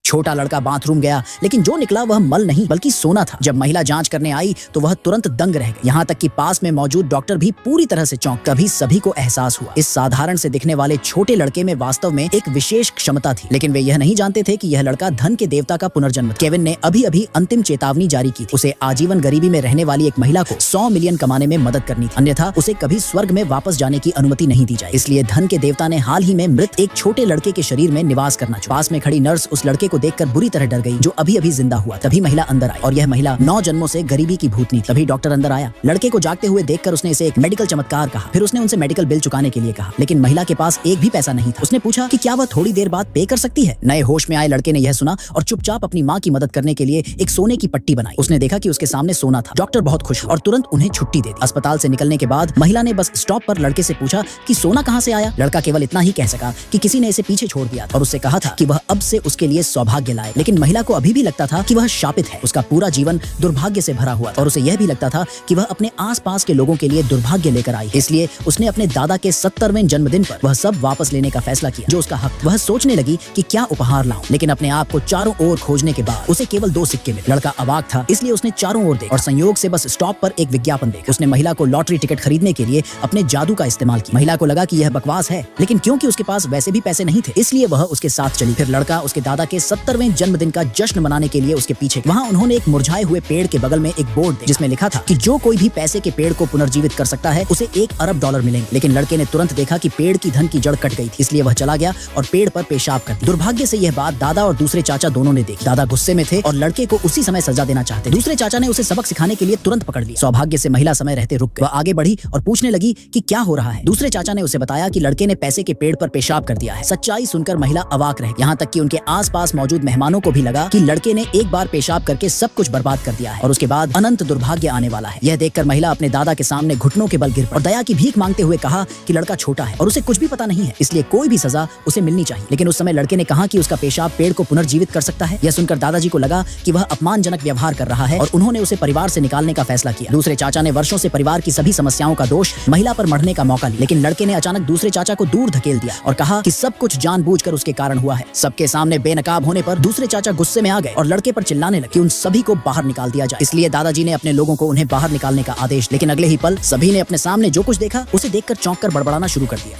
छोटा लड़का बाथरूम गया, लेकिन जो निकला वह मल नहीं बल्कि सोना था। जब महिला जांच करने आई तो वह तुरंत दंग रह गई। यहाँ तक कि पास में मौजूद डॉक्टर भी पूरी तरह से चौंक। तभी सभी को एहसास हुआ इस साधारण से दिखने वाले छोटे लड़के में वास्तव में एक विशेष क्षमता थी, लेकिन वे यह नहीं जानते थे कि यह लड़का धन के देवता का पुनर्जन्म। केविन ने अभी अभी अंतिम चेतावनी जारी की थी। उसे आजीवन गरीबी में रहने वाली एक महिला को 100 मिलियन कमाने में मदद करनी थी, अन्यथा उसे कभी स्वर्ग में वापस जाने की अनुमति नहीं दी जाए। इसलिए धन के देवता ने हाल ही में मृत एक छोटे लड़के के शरीर में निवास करना चाहा। पास में खड़ी नर्स उस लड़के को देखकर बुरी तरह डर गई, जो अभी अभी जिंदा हुआ। तभी महिला अंदर आई और यह महिला 9 जन्मों से गरीबी की भूतनी थी। तभी डॉक्टर अंदर आया। लड़के को जागते हुए देखकर उसने इसे एक मेडिकल चमत्कार कहा। फिर उसने उनसे मेडिकल बिल चुकाने के लिए कहा, लेकिन महिला के पास एक भी पैसा नहीं था। उसने पूछा कि क्या वह थोड़ी देर बाद पे कर सकती है। नए होश में आए लड़के ने यह सुना और चुपचाप अपनी माँ की मदद करने के लिए एक सोने की पट्टी बनाई। उसने देखा कि उसके सामने सोना था। डॉक्टर बहुत खुश और तुरंत उन्हें छुट्टी दे दी। अस्पताल से निकलने के बाद महिला ने बस स्टॉप पर लड़के से पूछा कि सोना कहाँ से आया। लड़का केवल इतना ही कह सका कि किसी ने इसे पीछे छोड़ दिया था और उससे कहा था कि वह अब से उसके लिए सौभाग्य लाए। लेकिन महिला को अभी भी लगता था कि वह शापित है। उसका पूरा जीवन दुर्भाग्य से भरा हुआ था और उसे यह भी लगता था कि वह अपने आसपास के लोगों के लिए दुर्भाग्य लेकर आई। इसलिए उसने अपने दादा के 70वें जन्मदिन पर वह सब वापस लेने का फैसला किया जो उसका हक था। वह सोचने लगी कि क्या उपहार लाऊं, लेकिन अपने आप को चारों ओर खोजने के बाद उसे केवल 2 सिक्के मिले। लड़का अवाक था, इसलिए उसने चारों ओर देखा और संयोग से बस स्टॉप पर एक विज्ञापन देखा। उसने महिला को लॉटरी टिकट खरीदने के लिए अपने जादू का इस्तेमाल किया। महिला को लगा कि यह बकवास है, लेकिन क्योंकि उसके पास वैसे भी पैसे नहीं थे, इसलिए वह उसके साथ चली। फिर लड़का उसके दादा के 70वें जन्मदिन का जश्न मनाने के लिए उसके पीछे। वहाँ उन्होंने एक मुरझाए हुए पेड़ के बगल में एक बोर्ड देखा जिसमें लिखा था कि जो कोई भी पैसे के पेड़ को पुनर्जीवित कर सकता है उसे $1 अरब मिलेंगे। लेकिन लड़के ने तुरंत देखा कि पेड़ की धन की जड़ कट गई थी, इसलिए वह चला गया और पेड़ पर पेशाब कर दिया। दुर्भाग्य से यह बात दादा और दूसरे चाचा दोनों ने देखी। दादा गुस्से में थे और लड़के को उसी समय सजा देना चाहते। दूसरे चाचा ने उसे सबक सिखाने के लिए तुरंत पकड़ लिया। सौभाग्य से महिला समय रहते रुक गई। वह आगे बढ़ी और पूछने लगी कि क्या हो रहा है। दूसरे चाचा ने उसे बताया कि लड़के ने पैसे के पेड़ पर पेशाब कर दिया है। सच्चाई सुनकर महिला अवाक रह गई। यहाँ तक कि उनके आसपास मौजूद मेहमानों को भी लगा कि लड़के ने एक बार पेशाब करके सब कुछ बर्बाद कर दिया है और उसके बाद अनंत दुर्भाग्य आने वाला है। यह देखकर महिला अपने दादा के सामने घुटनों के बल गिर पड़ी और दया की भीख मांगते हुए कहा कि लड़का छोटा है और उसे कुछ भी पता नहीं है, इसलिए कोई भी सजा उसे मिलनी चाहिए। लेकिन उस समय लड़के ने कहा कि उसका पेशाब पेड़ को पुनर्जीवित कर सकता है। यह सुनकर दादाजी को लगा कि वह अपमानजनक व्यवहार कर रहा है और उन्होंने उसे परिवार से निकालने का फैसला किया। दूसरे चाचा ने वर्षों से परिवार की सभी समस्याओं का दोष महिला पर मढ़ने का मौका लिया, लेकिन लड़के ने अचानक दूसरे चाचा को दूर धकेल दिया और कहा कि सब कुछ जानबूझकर उसके कारण हुआ है। सबके सामने बेनकाब होने पर दूसरे चाचा गुस्से में आ गए और लड़के पर चिल्लाने लगे कि उन सभी को बाहर निकाल दिया जाए। इसलिए दादाजी ने अपने लोगों को उन्हें बाहर निकालने का आदेश। लेकिन अगले ही पल सभी ने अपने सामने जो कुछ देखा उसे देखकर चौंक कर बड़बड़ाना शुरू कर दिया।